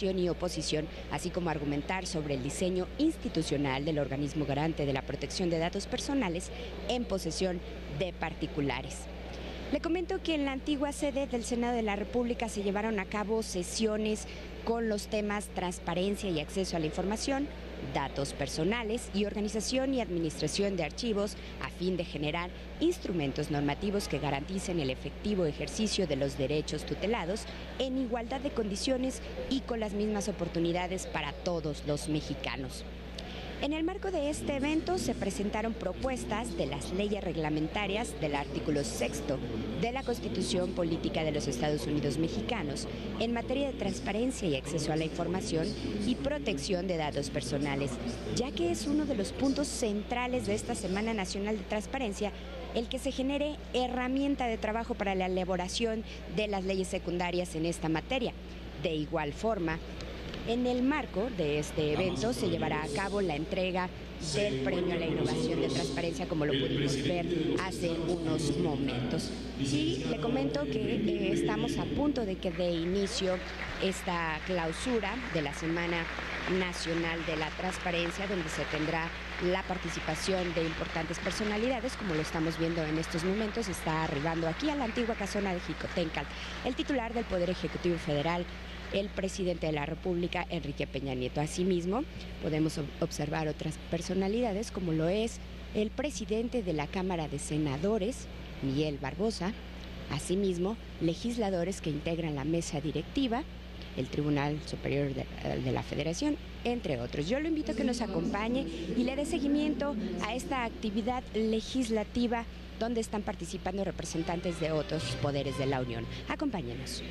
y oposición, así como argumentar sobre el diseño institucional del organismo garante de la protección de datos personales en posesión de particulares. Le comento que en la antigua sede del Senado de la República se llevaron a cabo sesiones con los temas transparencia y acceso a la información, datos personales y organización y administración de archivos a fin de generar instrumentos normativos que garanticen el efectivo ejercicio de los derechos tutelados en igualdad de condiciones y con las mismas oportunidades para todos los mexicanos. En el marco de este evento se presentaron propuestas de las leyes reglamentarias del artículo 6 de la Constitución Política de los Estados Unidos Mexicanos en materia de transparencia y acceso a la información y protección de datos personales, ya que es uno de los puntos centrales de esta Semana Nacional de Transparencia el que se genere herramienta de trabajo para la elaboración de las leyes secundarias en esta materia. De igual forma, en el marco de este evento se llevará a cabo la entrega del Premio a la Innovación de Transparencia, como lo pudimos ver hace unos momentos. Y le comento que estamos a punto de que dé inicio esta clausura de la Semana Nacional de la Transparencia, donde se tendrá la participación de importantes personalidades, como lo estamos viendo en estos momentos. Está arribando aquí a la antigua casona de Jicotencal el titular del Poder Ejecutivo Federal, el presidente de la República, Enrique Peña Nieto. Asimismo, podemos observar otras personalidades, como lo es el presidente de la Cámara de Senadores, Miguel Barbosa, asimismo, legisladores que integran la mesa directiva, el Tribunal Superior de la Federación, entre otros. Yo lo invito a que nos acompañe y le dé seguimiento a esta actividad legislativa donde están participando representantes de otros poderes de la Unión. Acompáñenos.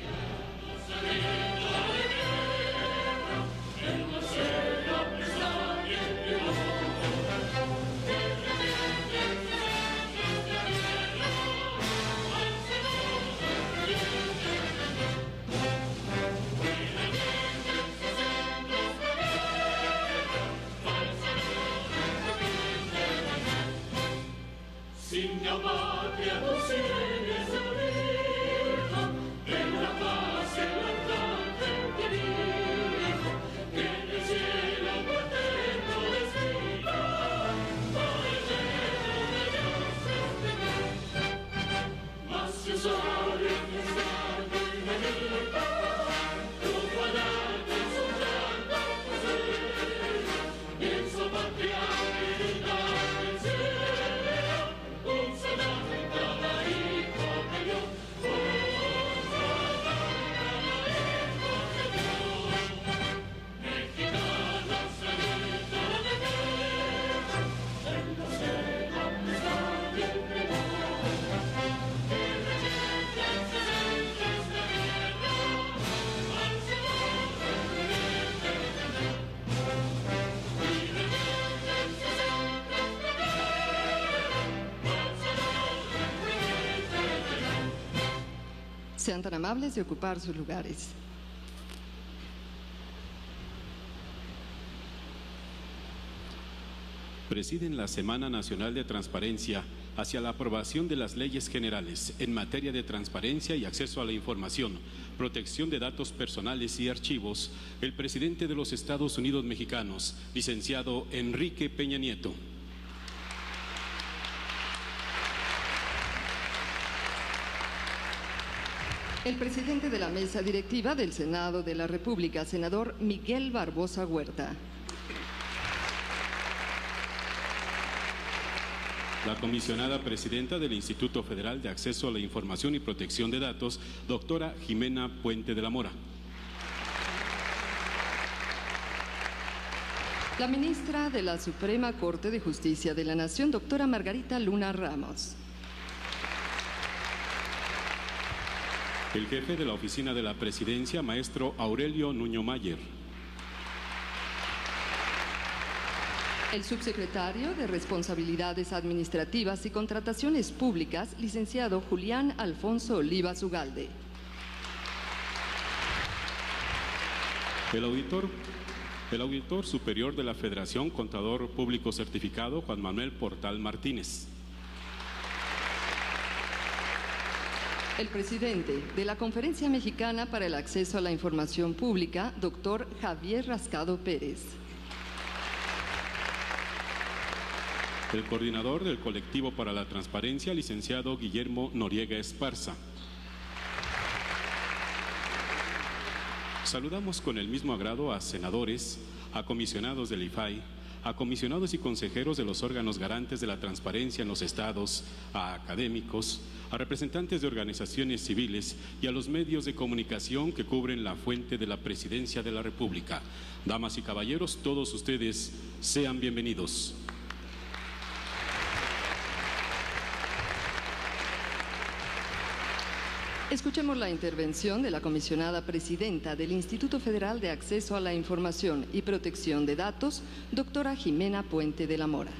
Sin llamar a tus sienes de origen, en la paz y la tarde te dijo, que en el cielo paterno destino, por el cielo de Dios este mas si sol y estando y medita, tu guardarte en su llanto posee, y en su patria vida del cielo. Sean tan amables de ocupar sus lugares. Presiden la Semana Nacional de Transparencia hacia la aprobación de las leyes generales en materia de transparencia y acceso a la información, protección de datos personales y archivos, el presidente de los Estados Unidos Mexicanos, licenciado Enrique Peña Nieto. El presidente de la mesa directiva del Senado de la República, senador Miguel Barbosa Huerta. La comisionada presidenta del Instituto Federal de Acceso a la Información y Protección de Datos, doctora Jimena Puente de la Mora. La ministra de la Suprema Corte de Justicia de la Nación, doctora Margarita Luna Ramos. El jefe de la Oficina de la Presidencia, maestro Aurelio Nuño Mayer. El subsecretario de Responsabilidades Administrativas y Contrataciones Públicas, licenciado Julián Alfonso Oliva Ugalde. El auditor superior de la Federación, contador público certificado, Juan Manuel Portal Martínez. El presidente de la Conferencia Mexicana para el Acceso a la Información Pública, doctor Javier Rascado Pérez. El coordinador del Colectivo para la Transparencia, licenciado Guillermo Noriega Esparza. Saludamos con el mismo agrado a senadores, a comisionados del IFAI, a comisionados y consejeros de los órganos garantes de la transparencia en los estados, a académicos, a representantes de organizaciones civiles y a los medios de comunicación que cubren la fuente de la Presidencia de la República. Damas y caballeros, todos ustedes sean bienvenidos. Escuchemos la intervención de la comisionada presidenta del Instituto Federal de Acceso a la Información y Protección de Datos, doctora Jimena Puente de la Mora.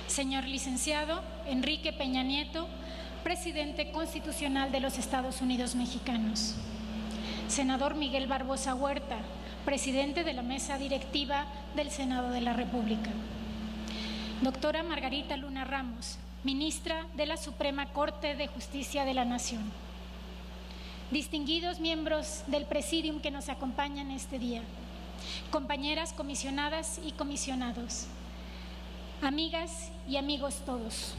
Señor licenciado Enrique Peña Nieto, presidente constitucional de los Estados Unidos mexicanos. Senador Miguel Barbosa Huerta, presidente de la mesa directiva del Senado de la República. Doctora Margarita Luna Ramos, ministra de la Suprema Corte de Justicia de la Nación. Distinguidos miembros del Presidium que nos acompañan este día, compañeras comisionadas y comisionados, amigas y amigos todos.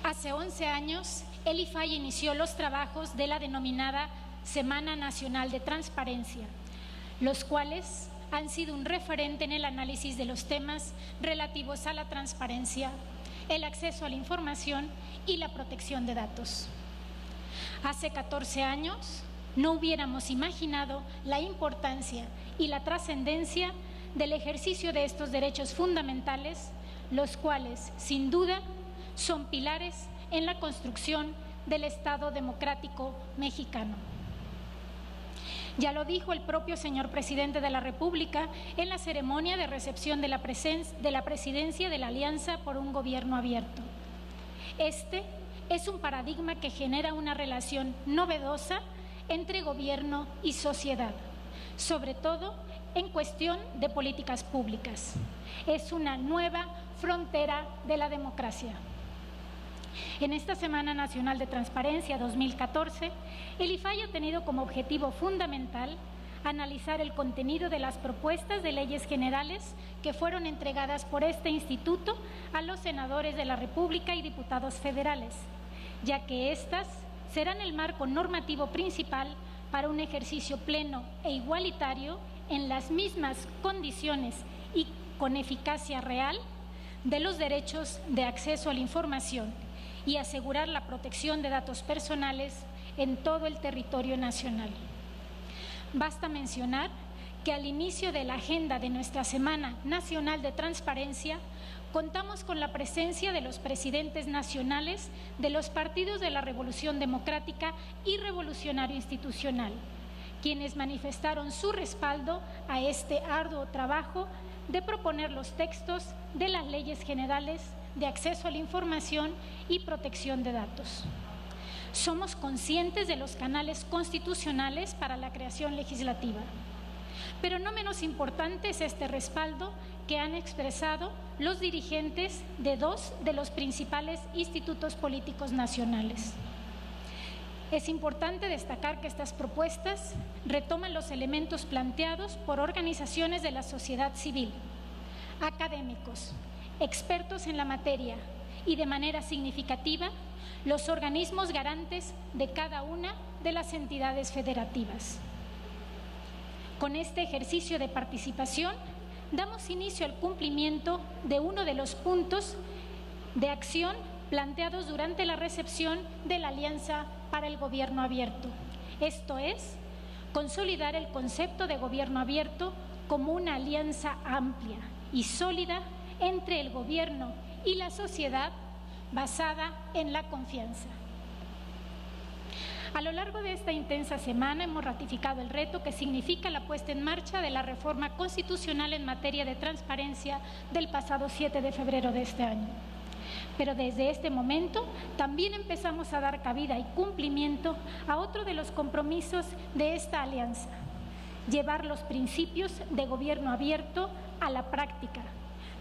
Hace 11 años, el IFAI inició los trabajos de la denominada Semana Nacional de Transparencia, los cuales han sido un referente en el análisis de los temas relativos a la transparencia, el acceso a la información y la protección de datos. Hace 14 años, no hubiéramos imaginado la importancia y la trascendencia del ejercicio de estos derechos fundamentales, los cuales, sin duda, son pilares en la construcción del Estado democrático mexicano. Ya lo dijo el propio señor presidente de la República en la ceremonia de recepción de la presidencia de la Alianza por un Gobierno Abierto. Este es un paradigma que genera una relación novedosa entre gobierno y sociedad, sobre todo en cuestión de políticas públicas. Es una nueva frontera de la democracia. En esta Semana Nacional de Transparencia 2014, el IFAI ha tenido como objetivo fundamental analizar el contenido de las propuestas de leyes generales que fueron entregadas por este instituto a los senadores de la República y diputados federales, ya que éstas serán el marco normativo principal para un ejercicio pleno e igualitario en las mismas condiciones y con eficacia real de los derechos de acceso a la información y asegurar la protección de datos personales en todo el territorio nacional. Basta mencionar que al inicio de la agenda de nuestra Semana Nacional de Transparencia contamos con la presencia de los presidentes nacionales de los partidos de la Revolución Democrática y Revolucionario Institucional, quienes manifestaron su respaldo a este arduo trabajo de proponer los textos de las leyes generales de acceso a la información y protección de datos. Somos conscientes de los canales constitucionales para la creación legislativa, pero no menos importante es este respaldo que han expresado los dirigentes de dos de los principales institutos políticos nacionales. Es importante destacar que estas propuestas retoman los elementos planteados por organizaciones de la sociedad civil, académicos, expertos en la materia y, de manera significativa, los organismos garantes de cada una de las entidades federativas. Con este ejercicio de participación, damos inicio al cumplimiento de uno de los puntos de acción planteados durante la recepción de la Alianza para el Gobierno Abierto. Esto es, consolidar el concepto de gobierno abierto como una alianza amplia y sólida entre el gobierno y la sociedad basada en la confianza. A lo largo de esta intensa semana hemos ratificado el reto que significa la puesta en marcha de la reforma constitucional en materia de transparencia del pasado 7 de febrero de este año. Pero desde este momento también empezamos a dar cabida y cumplimiento a otro de los compromisos de esta alianza: llevar los principios de gobierno abierto a la práctica,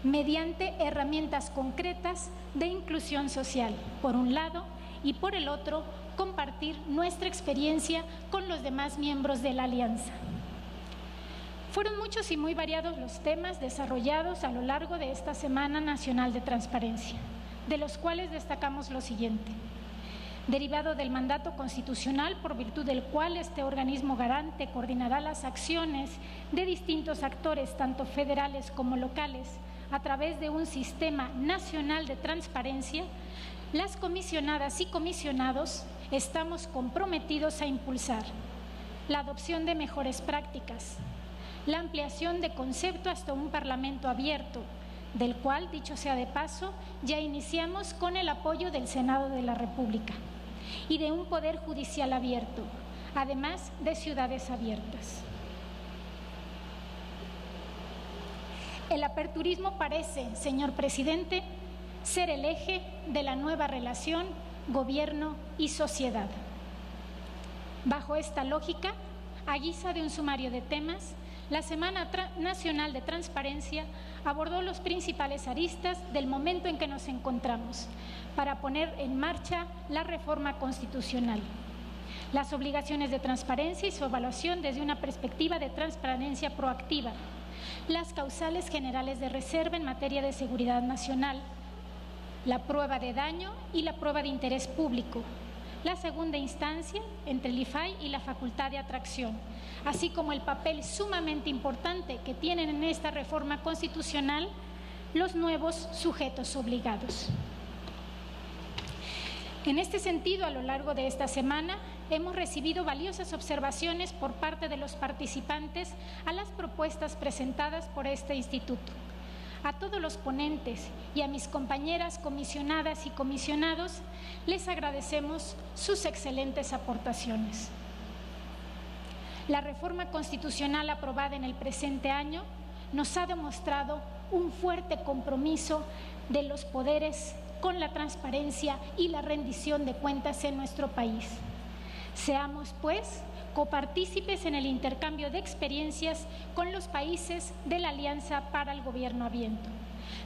mediante herramientas concretas de inclusión social, por un lado, y por el otro, compartir nuestra experiencia con los demás miembros de la alianza. Fueron muchos y muy variados los temas desarrollados a lo largo de esta Semana Nacional de Transparencia, de los cuales destacamos lo siguiente. Derivado del mandato constitucional por virtud del cual este organismo garante coordinará las acciones de distintos actores, tanto federales como locales, a través de un sistema nacional de transparencia, las comisionadas y comisionados estamos comprometidos a impulsar la adopción de mejores prácticas, la ampliación de concepto hasta un Parlamento abierto, del cual, dicho sea de paso, ya iniciamos con el apoyo del Senado de la República, y de un Poder Judicial abierto, además de ciudades abiertas. El aperturismo parece, señor presidente, ser el eje de la nueva relación gobierno y sociedad. Bajo esta lógica, a guisa de un sumario de temas, la Semana Nacional de Transparencia abordó los principales aristas del momento en que nos encontramos para poner en marcha la reforma constitucional, las obligaciones de transparencia y su evaluación desde una perspectiva de transparencia proactiva, las causales generales de reserva en materia de seguridad nacional, la prueba de daño y la prueba de interés público, la segunda instancia entre el IFAI y la facultad de atracción, así como el papel sumamente importante que tienen en esta reforma constitucional los nuevos sujetos obligados. En este sentido, a lo largo de esta semana, hemos recibido valiosas observaciones por parte de los participantes a las propuestas presentadas por este instituto. A todos los ponentes y a mis compañeras comisionadas y comisionados les agradecemos sus excelentes aportaciones. La reforma constitucional aprobada en el presente año nos ha demostrado un fuerte compromiso de los poderes con la transparencia y la rendición de cuentas en nuestro país. Seamos, pues, copartícipes en el intercambio de experiencias con los países de la Alianza para el Gobierno Abierto,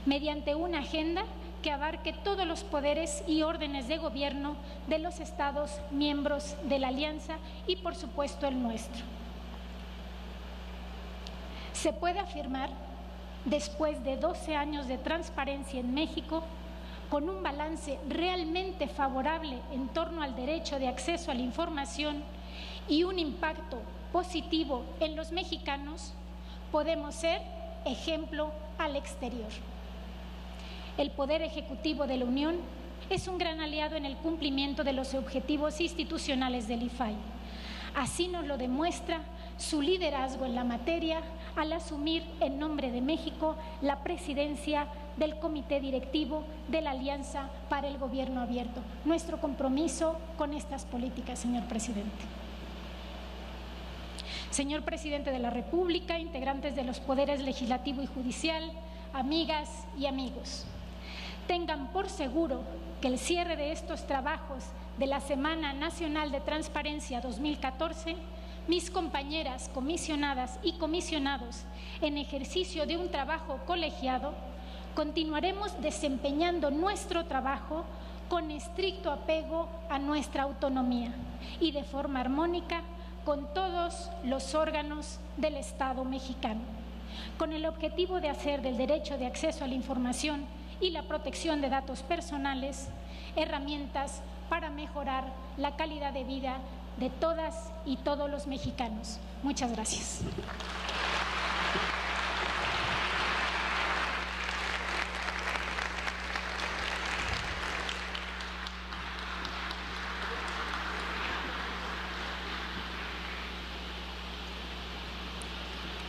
mediante una agenda que abarque todos los poderes y órdenes de gobierno de los Estados miembros de la Alianza y, por supuesto, el nuestro. Se puede afirmar, después de 12 años de transparencia en México, con un balance realmente favorable en torno al derecho de acceso a la información y un impacto positivo en los mexicanos, podemos ser ejemplo al exterior. El Poder Ejecutivo de la Unión es un gran aliado en el cumplimiento de los objetivos institucionales del IFAI. Así nos lo demuestra su liderazgo en la materia al asumir en nombre de México la presidencia del Comité Directivo de la Alianza para el Gobierno Abierto. Nuestro compromiso con estas políticas, señor presidente. Señor presidente de la República, integrantes de los poderes legislativo y judicial, amigas y amigos, tengan por seguro que el cierre de estos trabajos de la Semana Nacional de Transparencia 2014, mis compañeras comisionadas y comisionados, en ejercicio de un trabajo colegiado, continuaremos desempeñando nuestro trabajo con estricto apego a nuestra autonomía y de forma armónica con todos los órganos del Estado mexicano, con el objetivo de hacer del derecho de acceso a la información y la protección de datos personales herramientas para mejorar la calidad de vida de todas y todos los mexicanos. Muchas gracias.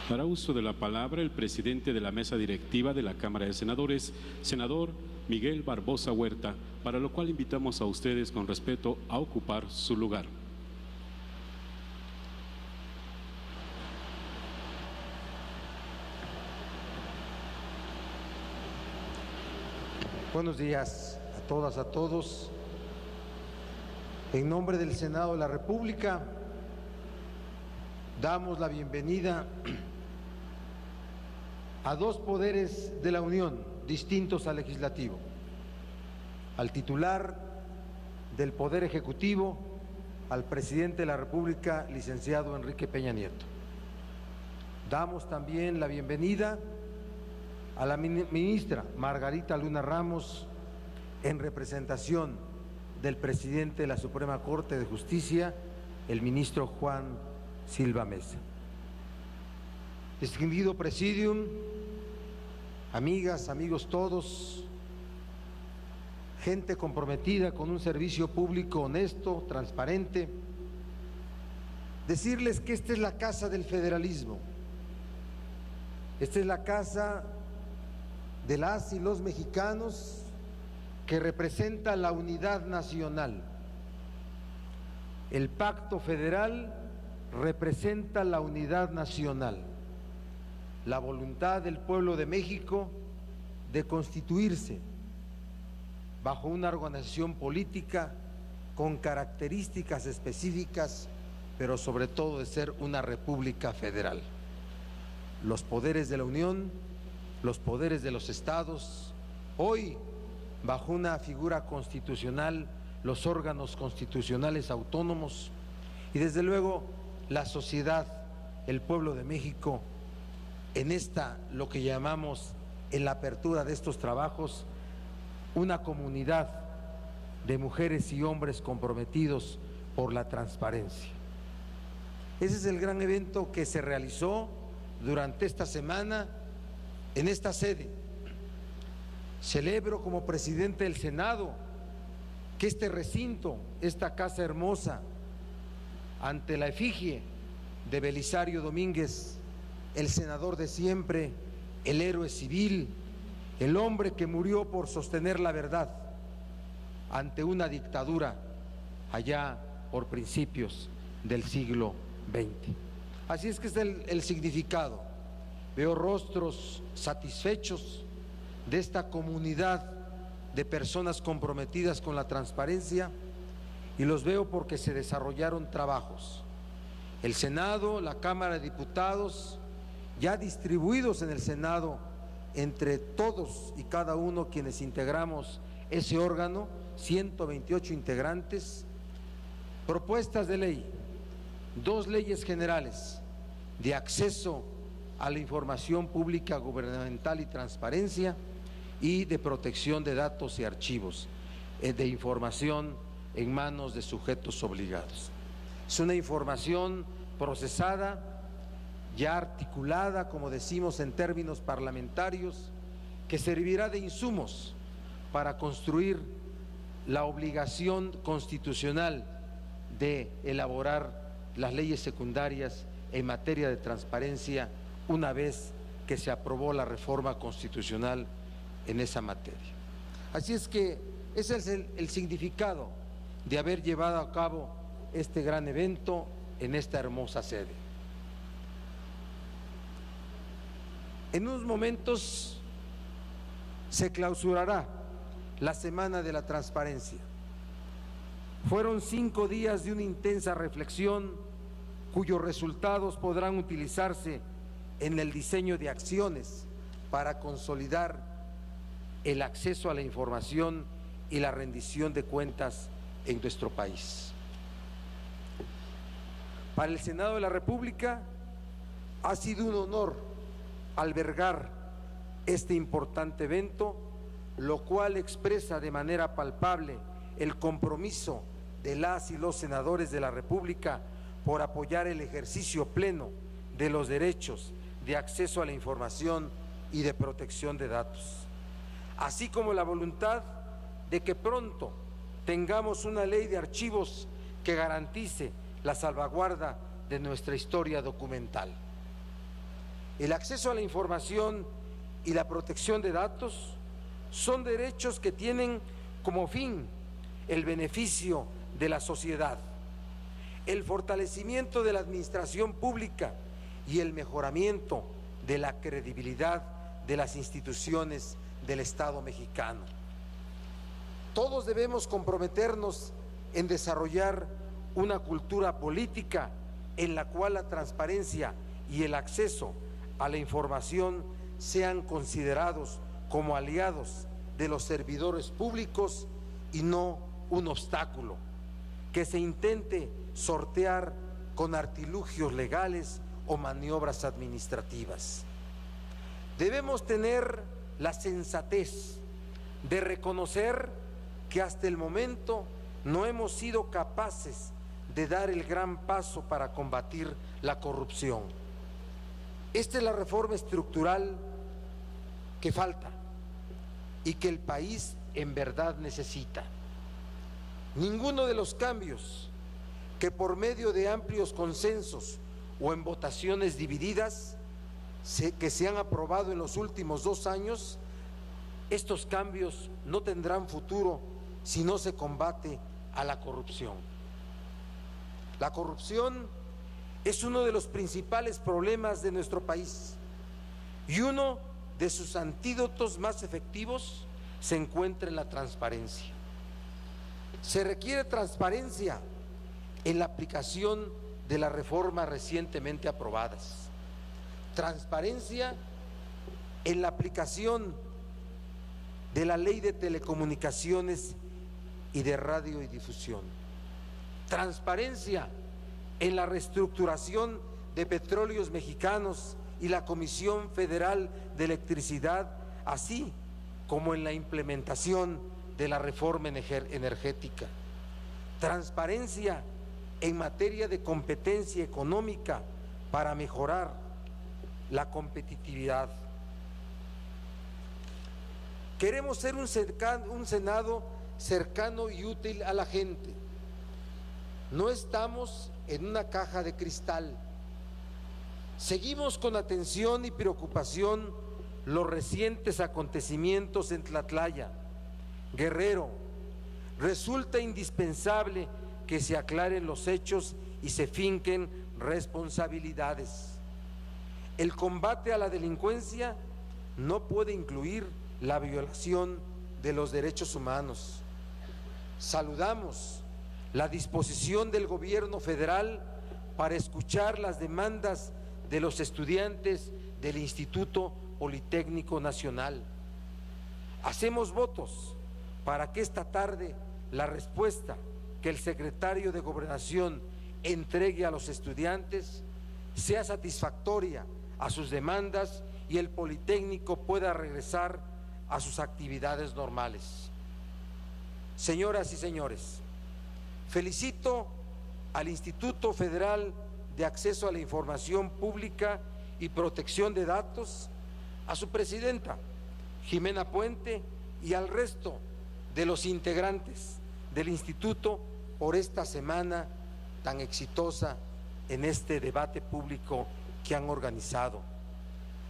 Dará uso de la palabra el presidente de la mesa directiva de la Cámara de Senadores, senador Miguel Barbosa Huerta, para lo cual invitamos a ustedes con respeto a ocupar su lugar. Buenos días a todas, a todos. En nombre del Senado de la República, damos la bienvenida a dos poderes de la Unión distintos al legislativo, al titular del Poder Ejecutivo, al presidente de la República, licenciado Enrique Peña Nieto. Damos también la bienvenida a la ministra Margarita Luna Ramos, en representación del presidente de la Suprema Corte de Justicia, el ministro Juan Silva Mesa. Distinguido presidium, amigas, amigos todos, gente comprometida con un servicio público honesto, transparente, decirles que esta es la casa del federalismo, esta es la casa de las y los mexicanos que representa la unidad nacional. El pacto federal representa la unidad nacional, la voluntad del pueblo de México de constituirse bajo una organización política con características específicas, pero sobre todo de ser una república federal. Los poderes de la Unión, los poderes de los estados, hoy bajo una figura constitucional, los órganos constitucionales autónomos y desde luego la sociedad, el pueblo de México, en esta, lo que llamamos en la apertura de estos trabajos, una comunidad de mujeres y hombres comprometidos por la transparencia. Ese es el gran evento que se realizó durante esta semana en esta sede. Celebro como presidente del Senado que este recinto, esta casa hermosa, ante la efigie de Belisario Domínguez, el senador de siempre, el héroe civil, el hombre que murió por sostener la verdad ante una dictadura allá por principios del siglo XX. Así es que es el significado. Veo rostros satisfechos de esta comunidad de personas comprometidas con la transparencia y los veo porque se desarrollaron trabajos. El Senado, la Cámara de Diputados, ya distribuidos en el Senado entre todos y cada uno quienes integramos ese órgano, 128 integrantes, propuestas de ley, 2 leyes generales de acceso a la información pública gubernamental y transparencia y de protección de datos y archivos, de información en manos de sujetos obligados. Es una información procesada, ya articulada, como decimos en términos parlamentarios, que servirá de insumos para construir la obligación constitucional de elaborar las leyes secundarias en materia de transparencia una vez que se aprobó la reforma constitucional en esa materia. Así es que ese es el significado de haber llevado a cabo este gran evento en esta hermosa sede. En unos momentos se clausurará la Semana de la Transparencia. Fueron 5 días de una intensa reflexión cuyos resultados podrán utilizarse en el diseño de acciones para consolidar el acceso a la información y la rendición de cuentas en nuestro país. Para el Senado de la República ha sido un honor albergar este importante evento, lo cual expresa de manera palpable el compromiso de las y los senadores de la República por apoyar el ejercicio pleno de los derechos de acceso a la información y de protección de datos, así como la voluntad de que pronto tengamos una ley de archivos que garantice la salvaguarda de nuestra historia documental. El acceso a la información y la protección de datos son derechos que tienen como fin el beneficio de la sociedad, el fortalecimiento de la administración pública y el mejoramiento de la credibilidad de las instituciones del Estado mexicano. Todos debemos comprometernos en desarrollar una cultura política en la cual la transparencia y el acceso a la información sean considerados como aliados de los servidores públicos y no un obstáculo que se intente sortear con artilugios legales o maniobras administrativas. Debemos tener la sensatez de reconocer que hasta el momento no hemos sido capaces de dar el gran paso para combatir la corrupción. Esta es la reforma estructural que falta y que el país en verdad necesita. Ninguno de los cambios que por medio de amplios consensos o en votaciones divididas que se han aprobado en los últimos 2 años, estos cambios no tendrán futuro si no se combate a la corrupción. La corrupción es uno de los principales problemas de nuestro país y uno de sus antídotos más efectivos se encuentra en la transparencia. Se requiere transparencia en la aplicación de las reformas recientemente aprobadas, transparencia en la aplicación de la Ley de Telecomunicaciones y de Radio y Difusión, transparencia en la reestructuración de Petróleos Mexicanos y la Comisión Federal de Electricidad, así como en la implementación de la reforma energética, transparencia en materia de competencia económica para mejorar la competitividad. Queremos ser un Senado cercano y útil a la gente. No estamos en una caja de cristal. Seguimos con atención y preocupación los recientes acontecimientos en Tlatlaya, Guerrero. Resulta indispensable que se aclaren los hechos y se finquen responsabilidades. El combate a la delincuencia no puede incluir la violación de los derechos humanos. Saludamos la disposición del gobierno federal para escuchar las demandas de los estudiantes del Instituto Politécnico Nacional. Hacemos votos para que esta tarde la respuesta que el secretario de Gobernación entregue a los estudiantes sea satisfactoria a sus demandas y el Politécnico pueda regresar a sus actividades normales. Señoras y señores, felicito al Instituto Federal de Acceso a la Información Pública y Protección de Datos, a su presidenta, Jimena Puente, y al resto de los integrantes del Instituto por esta semana tan exitosa en este debate público que han organizado.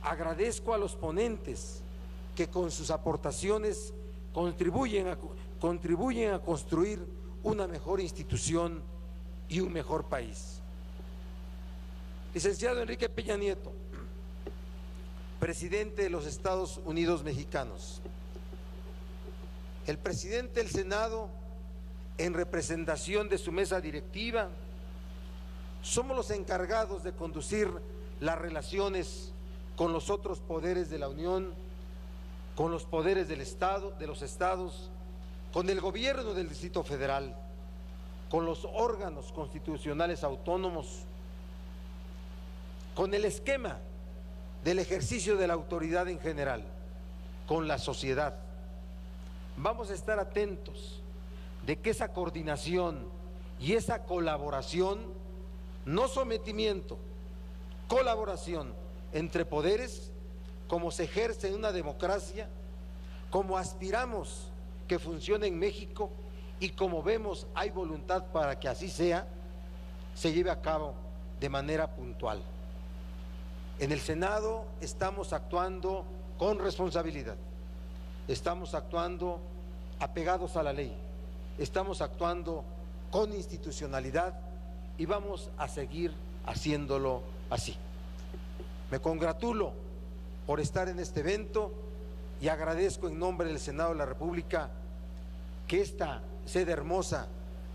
Agradezco a los ponentes que con sus aportaciones contribuyen a construir una mejor institución y un mejor país. Licenciado Enrique Peña Nieto, presidente de los Estados Unidos Mexicanos, el presidente del Senado, en representación de su mesa directiva, somos los encargados de conducir las relaciones con los otros poderes de la Unión, con los poderes del Estado, de los estados, con el gobierno del Distrito Federal, con los órganos constitucionales autónomos, con el esquema del ejercicio de la autoridad en general, con la sociedad. Vamos a estar atentos de que esa coordinación y esa colaboración, no sometimiento, colaboración entre poderes, como se ejerce en una democracia, como aspiramos que funcione en México y como vemos hay voluntad para que así sea, se lleve a cabo de manera puntual. En el Senado estamos actuando con responsabilidad, estamos actuando apegados a la ley, estamos actuando con institucionalidad y vamos a seguir haciéndolo así. Me congratulo por estar en este evento y agradezco en nombre del Senado de la República que esta sede hermosa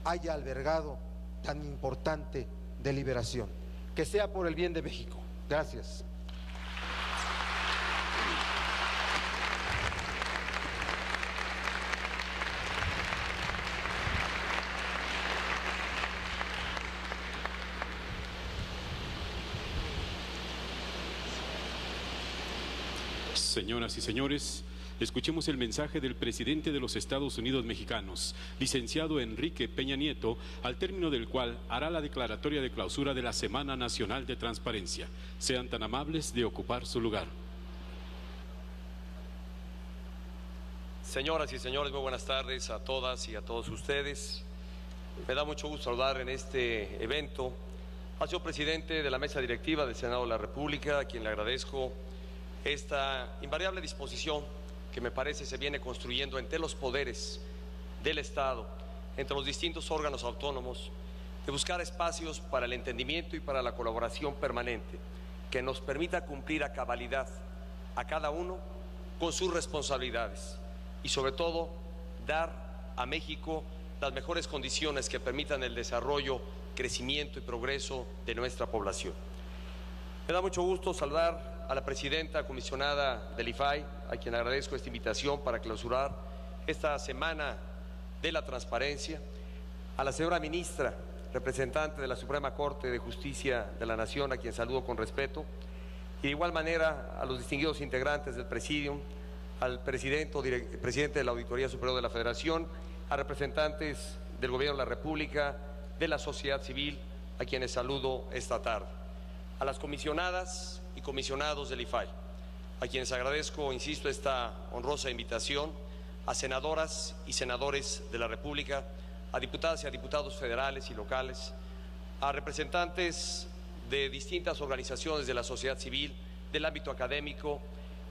haya albergado tan importante deliberación. Que sea por el bien de México. Gracias. Señoras y señores, escuchemos el mensaje del presidente de los Estados Unidos mexicanos, licenciado Enrique Peña Nieto, al término del cual hará la declaratoria de clausura de la Semana Nacional de Transparencia. Sean tan amables de ocupar su lugar. Señoras y señores, muy buenas tardes a todas y a todos ustedes. Me da mucho gusto saludar en este evento al señor presidente de la mesa directiva del Senado de la República, a quien le agradezco esta invariable disposición que me parece se viene construyendo entre los poderes del Estado, entre los distintos órganos autónomos, de buscar espacios para el entendimiento y para la colaboración permanente, que nos permita cumplir a cabalidad a cada uno con sus responsabilidades y sobre todo dar a México las mejores condiciones que permitan el desarrollo, crecimiento y progreso de nuestra población. Me da mucho gusto saludar a la presidenta comisionada del IFAI, a quien agradezco esta invitación para clausurar esta Semana de la Transparencia, a la señora ministra, representante de la Suprema Corte de Justicia de la Nación, a quien saludo con respeto, y de igual manera a los distinguidos integrantes del Presidium, al presidente de la Auditoría Superior de la Federación, a representantes del Gobierno de la República, de la sociedad civil, a quienes saludo esta tarde, a las comisionadas y comisionados del IFAI, a quienes agradezco, insisto, esta honrosa invitación, a senadoras y senadores de la República, a diputadas y a diputados federales y locales, a representantes de distintas organizaciones de la sociedad civil, del ámbito académico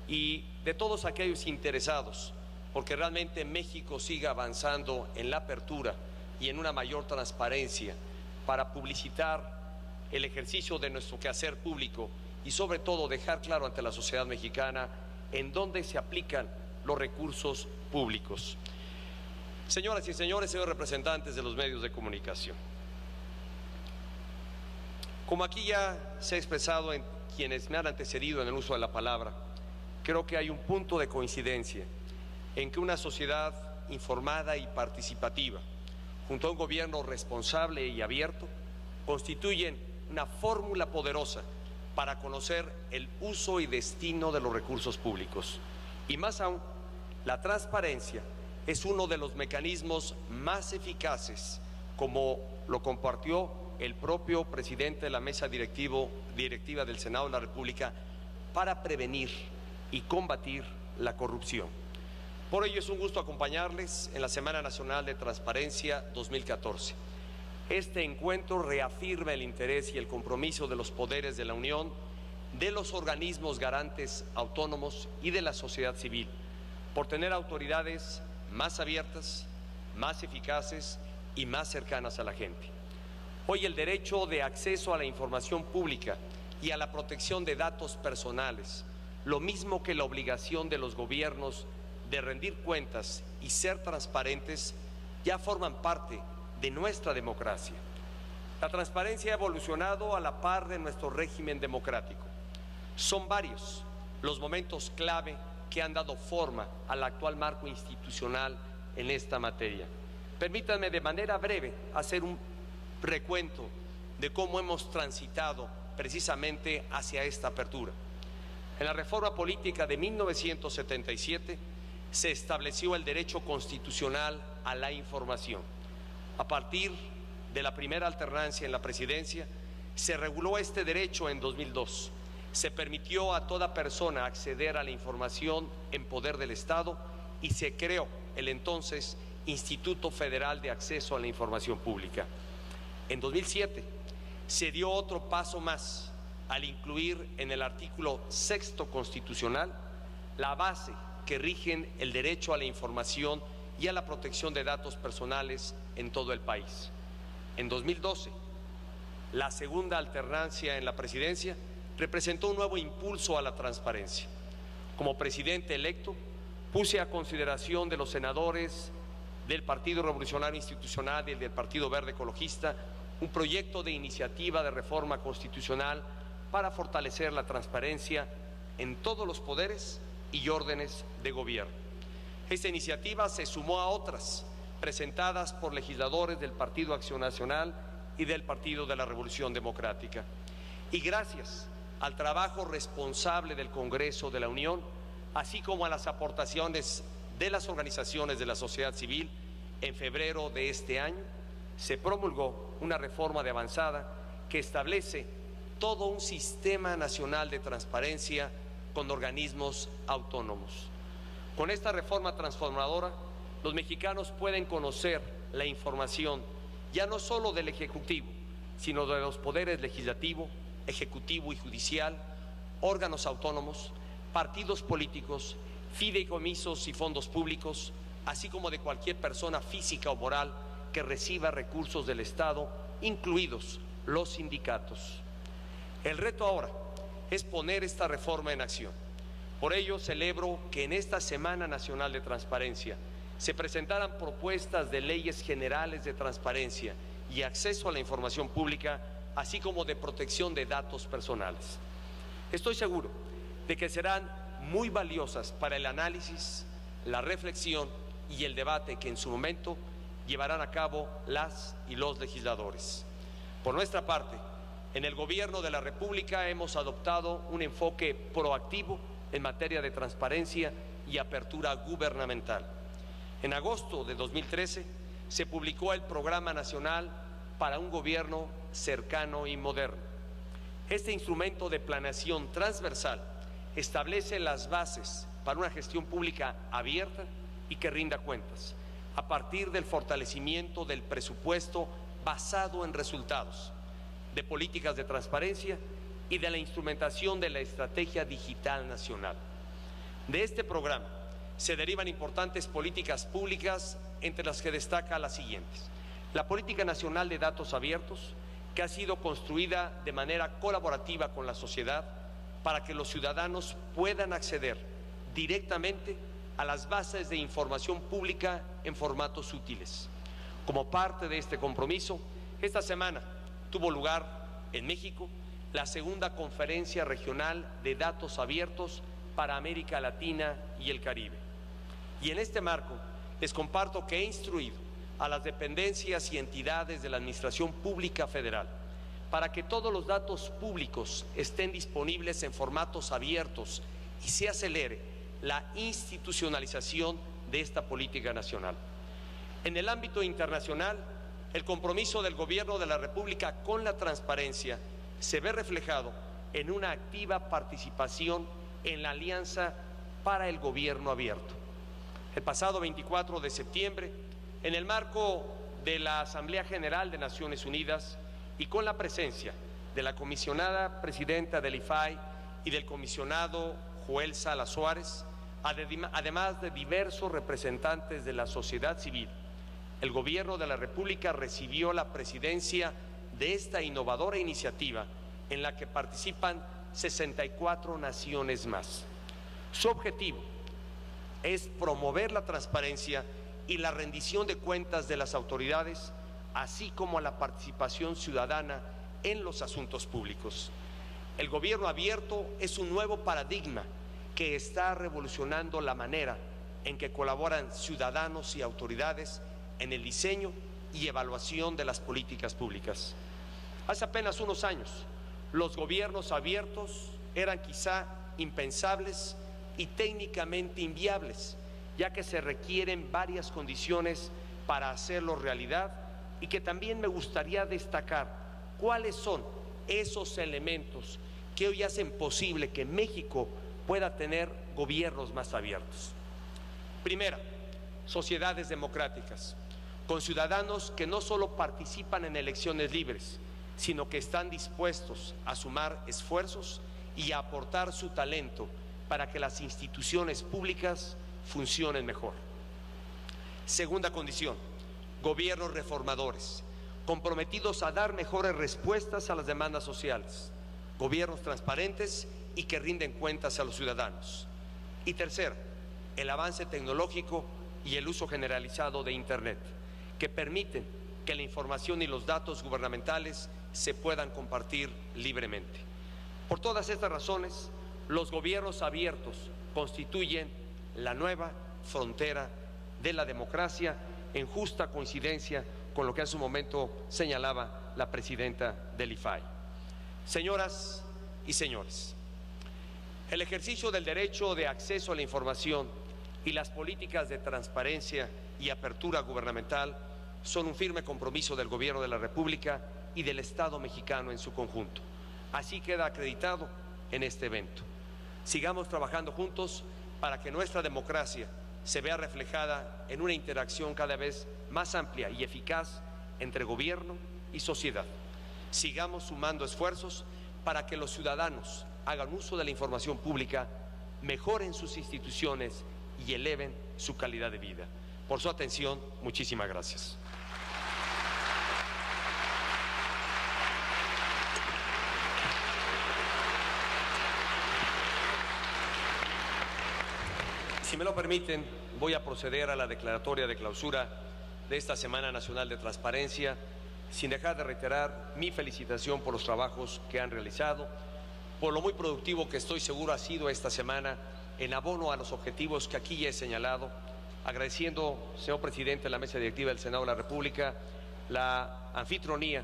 y de todos aquellos interesados, porque realmente México siga avanzando en la apertura y en una mayor transparencia para publicitar el ejercicio de nuestro quehacer público y sobre todo dejar claro ante la sociedad mexicana en dónde se aplican los recursos públicos. Señoras y señores, señores representantes de los medios de comunicación, como aquí ya se ha expresado en quienes me han antecedido en el uso de la palabra, creo que hay un punto de coincidencia en que una sociedad informada y participativa, junto a un gobierno responsable y abierto, constituyen una fórmula poderosa para conocer el uso y destino de los recursos públicos. Y más aún, la transparencia es uno de los mecanismos más eficaces, como lo compartió el propio presidente de la mesa directiva del Senado de la República, para prevenir y combatir la corrupción. Por ello es un gusto acompañarles en la Semana Nacional de Transparencia 2014. Este encuentro reafirma el interés y el compromiso de los poderes de la Unión, de los organismos garantes autónomos y de la sociedad civil, por tener autoridades más abiertas, más eficaces y más cercanas a la gente. Hoy el derecho de acceso a la información pública y a la protección de datos personales, lo mismo que la obligación de los gobiernos de rendir cuentas y ser transparentes, ya forman parte de nuestra democracia. La transparencia ha evolucionado a la par de nuestro régimen democrático. Son varios los momentos clave que han dado forma al actual marco institucional en esta materia. Permítanme de manera breve hacer un recuento de cómo hemos transitado precisamente hacia esta apertura. En la reforma política de 1977 se estableció el derecho constitucional a la información. A partir de la primera alternancia en la presidencia, se reguló este derecho en 2002. Se permitió a toda persona acceder a la información en poder del Estado y se creó el entonces Instituto Federal de Acceso a la Información Pública. En 2007 se dio otro paso más al incluir en el artículo 6º constitucional la base que rigen el derecho a la información y a la protección de datos personales en todo el país. En 2012, la segunda alternancia en la presidencia representó un nuevo impulso a la transparencia. Como presidente electo, puse a consideración de los senadores del Partido Revolucionario Institucional y del Partido Verde Ecologista un proyecto de iniciativa de reforma constitucional para fortalecer la transparencia en todos los poderes y órdenes de gobierno. Esta iniciativa se sumó a otras presentadas por legisladores del Partido Acción Nacional y del Partido de la Revolución Democrática. Y gracias al trabajo responsable del Congreso de la Unión, así como a las aportaciones de las organizaciones de la sociedad civil, en febrero de este año se promulgó una reforma de avanzada que establece todo un sistema nacional de transparencia con organismos autónomos. Con esta reforma transformadora, los mexicanos pueden conocer la información ya no solo del Ejecutivo, sino de los poderes legislativo, ejecutivo y judicial, órganos autónomos, partidos políticos, fideicomisos y fondos públicos, así como de cualquier persona física o moral que reciba recursos del Estado, incluidos los sindicatos. El reto ahora es poner esta reforma en acción. Por ello, celebro que en esta Semana Nacional de Transparencia se presentaran propuestas de leyes generales de transparencia y acceso a la información pública, así como de protección de datos personales. Estoy seguro de que serán muy valiosas para el análisis, la reflexión y el debate que en su momento llevarán a cabo las y los legisladores. Por nuestra parte, en el Gobierno de la República hemos adoptado un enfoque proactivo en materia de transparencia y apertura gubernamental. En agosto de 2013 se publicó el Programa Nacional para un Gobierno Cercano y Moderno. Este instrumento de planeación transversal establece las bases para una gestión pública abierta y que rinda cuentas, a partir del fortalecimiento del presupuesto basado en resultados, de políticas de transparencia y de la instrumentación de la Estrategia Digital Nacional. De este programa se derivan importantes políticas públicas, entre las que destaca las siguientes: la Política Nacional de Datos Abiertos, que ha sido construida de manera colaborativa con la sociedad para que los ciudadanos puedan acceder directamente a las bases de información pública en formatos útiles. Como parte de este compromiso, esta semana tuvo lugar en México la segunda Conferencia Regional de Datos Abiertos para América Latina y el Caribe. Y en este marco les comparto que he instruido a las dependencias y entidades de la Administración Pública Federal para que todos los datos públicos estén disponibles en formatos abiertos y se acelere la institucionalización de esta política nacional. En el ámbito internacional, el compromiso del Gobierno de la República con la transparencia se ve reflejado en una activa participación en la Alianza para el Gobierno Abierto. El pasado 24 de septiembre, en el marco de la Asamblea General de Naciones Unidas y con la presencia de la comisionada presidenta del IFAI y del comisionado Joel Sala Suárez, además de diversos representantes de la sociedad civil, el Gobierno de la República recibió la presidencia de esta innovadora iniciativa en la que participan 64 naciones más. Su objetivo es promover la transparencia y la rendición de cuentas de las autoridades, así como la participación ciudadana en los asuntos públicos. El gobierno abierto es un nuevo paradigma que está revolucionando la manera en que colaboran ciudadanos y autoridades en el diseño y evaluación de las políticas públicas. Hace apenas unos años, los gobiernos abiertos eran quizá impensables y técnicamente inviables, ya que se requieren varias condiciones para hacerlo realidad, y que también me gustaría destacar cuáles son esos elementos que hoy hacen posible que México pueda tener gobiernos más abiertos. Primera, sociedades democráticas, con ciudadanos que no solo participan en elecciones libres, sino que están dispuestos a sumar esfuerzos y a aportar su talento para que las instituciones públicas funcionen mejor. Segunda condición, gobiernos reformadores, comprometidos a dar mejores respuestas a las demandas sociales, gobiernos transparentes y que rinden cuentas a los ciudadanos. Y tercera, el avance tecnológico y el uso generalizado de Internet, que permiten que la información y los datos gubernamentales se puedan compartir libremente. Por todas estas razones, los gobiernos abiertos constituyen la nueva frontera de la democracia, en justa coincidencia con lo que hace un momento señalaba la presidenta del IFAI. Señoras y señores, el ejercicio del derecho de acceso a la información y las políticas de transparencia y apertura gubernamental son un firme compromiso del Gobierno de la República y del Estado mexicano en su conjunto. Así queda acreditado en este evento. Sigamos trabajando juntos para que nuestra democracia se vea reflejada en una interacción cada vez más amplia y eficaz entre gobierno y sociedad. Sigamos sumando esfuerzos para que los ciudadanos hagan uso de la información pública, mejoren sus instituciones y eleven su calidad de vida. Por su atención, muchísimas gracias. Si me lo permiten, voy a proceder a la declaratoria de clausura de esta Semana Nacional de Transparencia, sin dejar de reiterar mi felicitación por los trabajos que han realizado, por lo muy productivo que estoy seguro ha sido esta semana en abono a los objetivos que aquí ya he señalado, agradeciendo, señor presidente de la Mesa Directiva del Senado de la República, la anfitrionía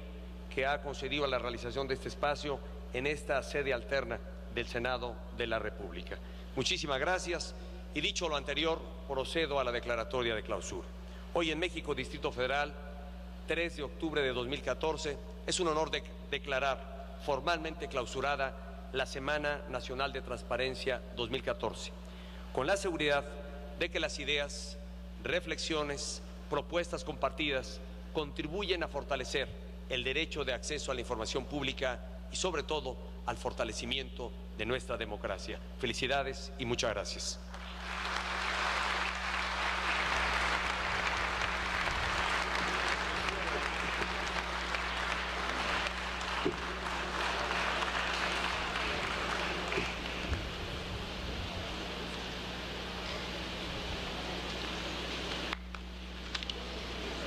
que ha concedido a la realización de este espacio en esta sede alterna del Senado de la República. Muchísimas gracias. Y dicho lo anterior, procedo a la declaratoria de clausura. Hoy en México, Distrito Federal, 3 de octubre de 2014, es un honor declarar formalmente clausurada la Semana Nacional de Transparencia 2014, con la seguridad de que las ideas, reflexiones, propuestas compartidas contribuyen a fortalecer el derecho de acceso a la información pública y, sobre todo, al fortalecimiento de nuestra democracia. Felicidades y muchas gracias.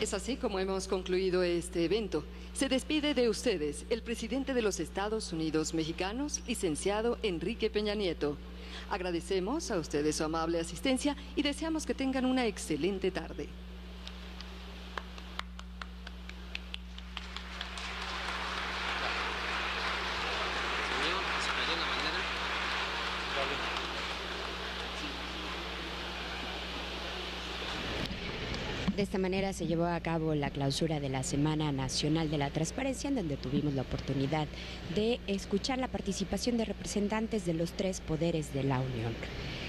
Es así como hemos concluido este evento. Se despide de ustedes el presidente de los Estados Unidos mexicanos, licenciado Enrique Peña Nieto. Agradecemos a ustedes su amable asistencia y deseamos que tengan una excelente tarde. De esta manera se llevó a cabo la clausura de la Semana Nacional de la Transparencia, en donde tuvimos la oportunidad de escuchar la participación de representantes de los 3 poderes de la Unión.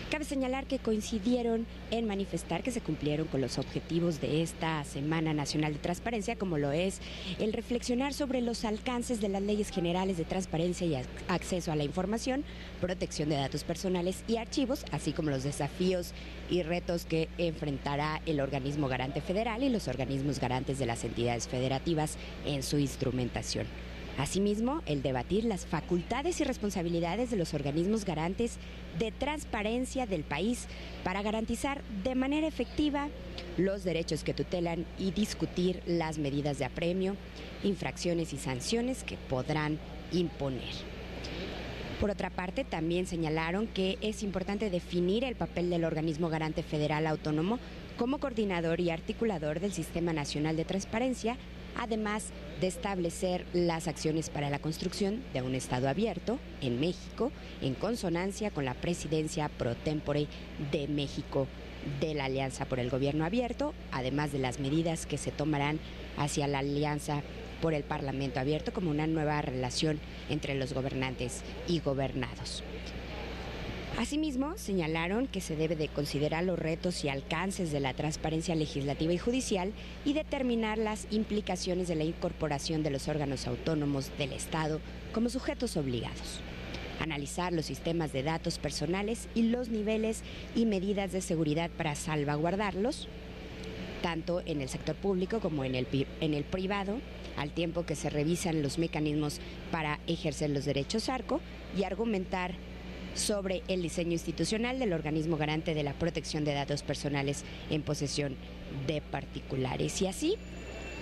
Cabe señalar que coincidieron en manifestar que se cumplieron con los objetivos de esta Semana Nacional de Transparencia, como lo es el reflexionar sobre los alcances de las leyes generales de transparencia y acceso a la información, protección de datos personales y archivos, así como los desafíos y retos que enfrentará el organismo garante federal y los organismos garantes de las entidades federativas en su instrumentación. Asimismo, el debatir las facultades y responsabilidades de los organismos garantes de transparencia del país para garantizar de manera efectiva los derechos que tutelan y discutir las medidas de apremio, infracciones y sanciones que podrán imponer. Por otra parte, también señalaron que es importante definir el papel del organismo garante federal autónomo como coordinador y articulador del Sistema Nacional de Transparencia, además de establecer las acciones para la construcción de un Estado abierto en México, en consonancia con la presidencia pro tempore de México de la Alianza por el Gobierno Abierto, además de las medidas que se tomarán hacia la Alianza por el Parlamento Abierto como una nueva relación entre los gobernantes y gobernados. Asimismo, señalaron que se debe de considerar los retos y alcances de la transparencia legislativa y judicial y determinar las implicaciones de la incorporación de los órganos autónomos del Estado como sujetos obligados. Analizar los sistemas de datos personales y los niveles y medidas de seguridad para salvaguardarlos, tanto en el sector público como en el privado, al tiempo que se revisan los mecanismos para ejercer los derechos ARCO y argumentar sobre el diseño institucional del organismo garante de la protección de datos personales en posesión de particulares y así,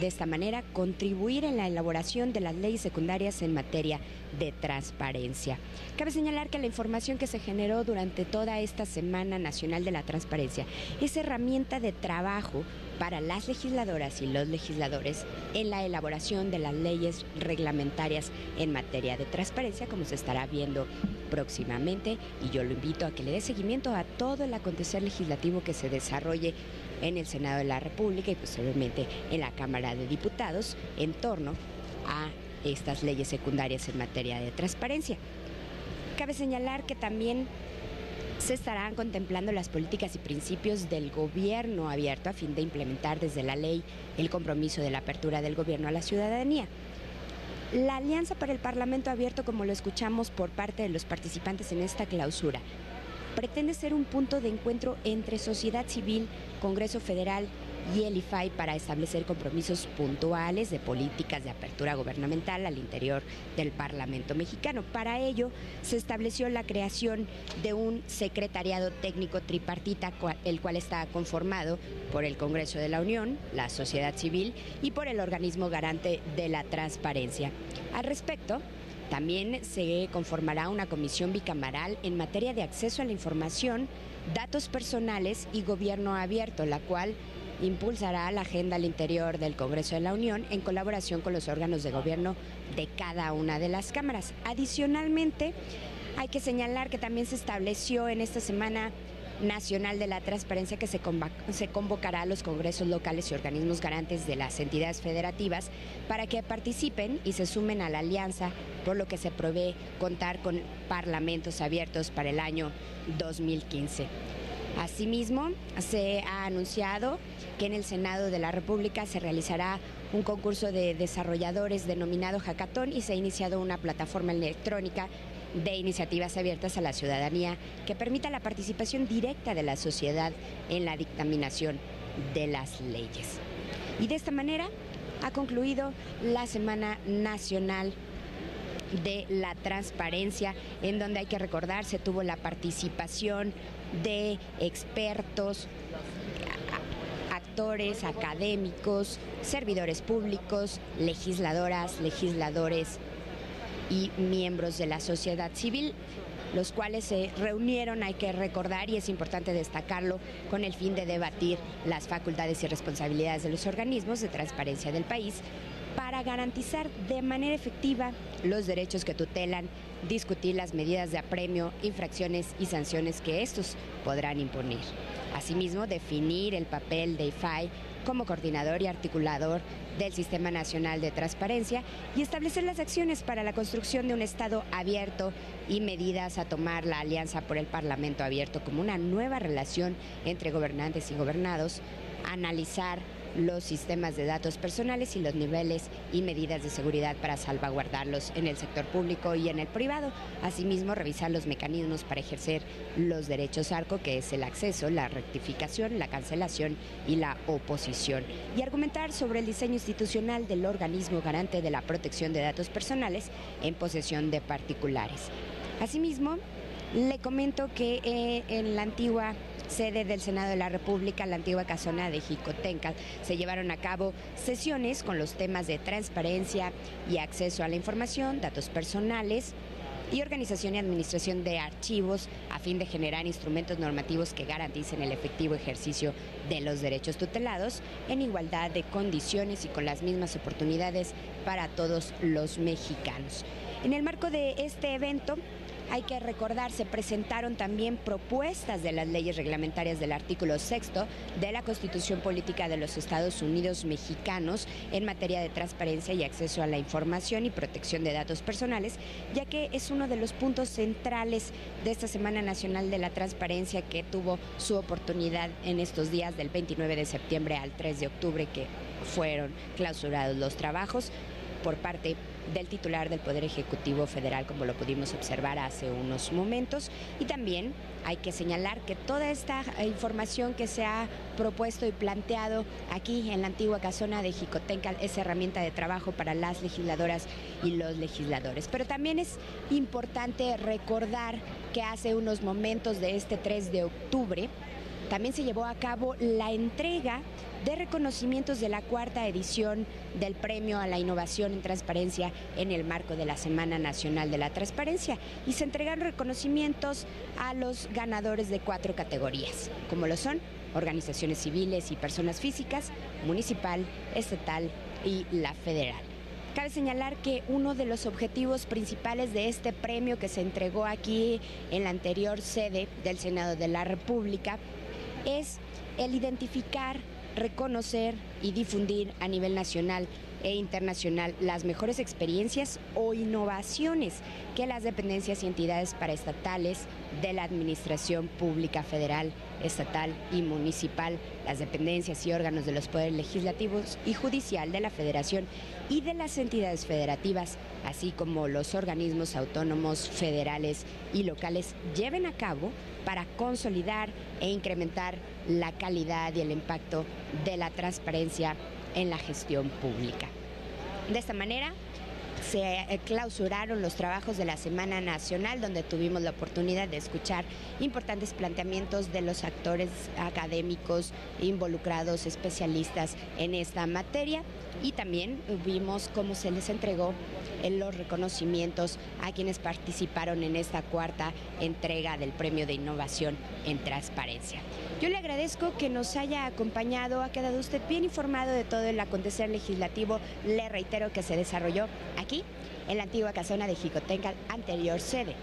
de esta manera, contribuir en la elaboración de las leyes secundarias en materia de transparencia. Cabe señalar que la información que se generó durante toda esta Semana Nacional de la Transparencia es herramienta de trabajo para las legisladoras y los legisladores en la elaboración de las leyes reglamentarias en materia de transparencia, como se estará viendo próximamente, y yo lo invito a que le dé seguimiento a todo el acontecer legislativo que se desarrolle en el Senado de la República y posteriormente en la Cámara de Diputados en torno a estas leyes secundarias en materia de transparencia. Cabe señalar que también se estarán contemplando las políticas y principios del gobierno abierto a fin de implementar desde la ley el compromiso de la apertura del gobierno a la ciudadanía. La Alianza para el Parlamento Abierto, como lo escuchamos por parte de los participantes en esta clausura, pretende ser un punto de encuentro entre sociedad civil, Congreso Federal y el IFAI para establecer compromisos puntuales de políticas de apertura gubernamental al interior del Parlamento mexicano. Para ello, se estableció la creación de un secretariado técnico tripartita, el cual está conformado por el Congreso de la Unión, la sociedad civil y por el organismo garante de la transparencia. Al respecto, también se conformará una comisión bicameral en materia de acceso a la información, datos personales y gobierno abierto, la cual impulsará la agenda al interior del Congreso de la Unión en colaboración con los órganos de gobierno de cada una de las cámaras. Adicionalmente, hay que señalar que también se estableció en esta Semana Nacional de la Transparencia que se convocará a los congresos locales y organismos garantes de las entidades federativas para que participen y se sumen a la alianza, por lo que se prevé contar con parlamentos abiertos para el año 2015. Asimismo, se ha anunciado que en el Senado de la República se realizará un concurso de desarrolladores denominado Hackathon y se ha iniciado una plataforma electrónica de iniciativas abiertas a la ciudadanía que permita la participación directa de la sociedad en la dictaminación de las leyes. Y de esta manera ha concluido la Semana Nacional de la Transparencia, en donde hay que recordar se tuvo la participación de expertos, actores, académicos, servidores públicos, legisladoras, legisladores y miembros de la sociedad civil, los cuales se reunieron, hay que recordar, y es importante destacarlo, con el fin de debatir las facultades y responsabilidades de los organismos de transparencia del país para garantizar de manera efectiva los derechos que tutelan, discutir las medidas de apremio, infracciones y sanciones que estos podrán imponer. Asimismo, definir el papel de IFAI como coordinador y articulador del Sistema Nacional de Transparencia y establecer las acciones para la construcción de un Estado abierto y medidas a tomar la Alianza por el Parlamento Abierto como una nueva relación entre gobernantes y gobernados, analizar los sistemas de datos personales y los niveles y medidas de seguridad para salvaguardarlos en el sector público y en el privado. Asimismo, revisar los mecanismos para ejercer los derechos ARCO, que es el acceso, la rectificación, la cancelación y la oposición. Y argumentar sobre el diseño institucional del organismo garante de la protección de datos personales en posesión de particulares. Asimismo, le comento que en la antigua sede del Senado de la República, la antigua casona de Jicotencal, se llevaron a cabo sesiones con los temas de transparencia y acceso a la información, datos personales y organización y administración de archivos a fin de generar instrumentos normativos que garanticen el efectivo ejercicio de los derechos tutelados en igualdad de condiciones y con las mismas oportunidades para todos los mexicanos. En el marco de este evento, hay que recordar, se presentaron también propuestas de las leyes reglamentarias del artículo 6 de la Constitución Política de los Estados Unidos Mexicanos en materia de transparencia y acceso a la información y protección de datos personales, ya que es uno de los puntos centrales de esta Semana Nacional de la Transparencia que tuvo su oportunidad en estos días del 29 de septiembre al 3 de octubre, que fueron clausurados los trabajos por parte del titular del Poder Ejecutivo Federal, como lo pudimos observar hace unos momentos. Y también hay que señalar que toda esta información que se ha propuesto y planteado aquí en la antigua casona de Jicotencal es herramienta de trabajo para las legisladoras y los legisladores. Pero también es importante recordar que hace unos momentos de este 3 de octubre también se llevó a cabo la entrega de reconocimientos de la cuarta edición del Premio a la Innovación en Transparencia en el marco de la Semana Nacional de la Transparencia, y se entregaron reconocimientos a los ganadores de 4 categorías, como lo son organizaciones civiles y personas físicas, municipal, estatal y la federal. Cabe señalar que uno de los objetivos principales de este premio, que se entregó aquí en la anterior sede del Senado de la República, es el identificar, reconocer y difundir a nivel nacional e internacional las mejores experiencias o innovaciones que las dependencias y entidades paraestatales de la Administración Pública Federal, estatal y municipal, las dependencias y órganos de los poderes legislativos y judicial de la Federación y de las entidades federativas, así como los organismos autónomos federales y locales, lleven a cabo para consolidar e incrementar la calidad y el impacto de la transparencia en la gestión pública. De esta manera, se clausuraron los trabajos de la Semana Nacional, donde tuvimos la oportunidad de escuchar importantes planteamientos de los actores académicos involucrados, especialistas en esta materia, y también vimos cómo se les entregó los reconocimientos a quienes participaron en esta cuarta entrega del Premio de Innovación en Transparencia. Yo le agradezco que nos haya acompañado, ha quedado usted bien informado de todo el acontecer legislativo. Le reitero que se desarrolló aquí, en la antigua casona de Jicotenca, anterior sede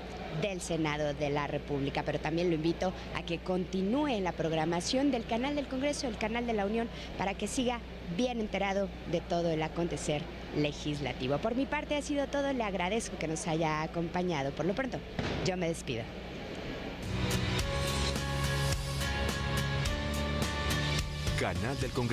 del Senado de la República, pero también lo invito a que continúe en la programación del canal del Congreso, el canal de la Unión, para que siga bien enterado de todo el acontecer legislativo. Por mi parte ha sido todo, le agradezco que nos haya acompañado. Por lo pronto, yo me despido. Canal del Congreso.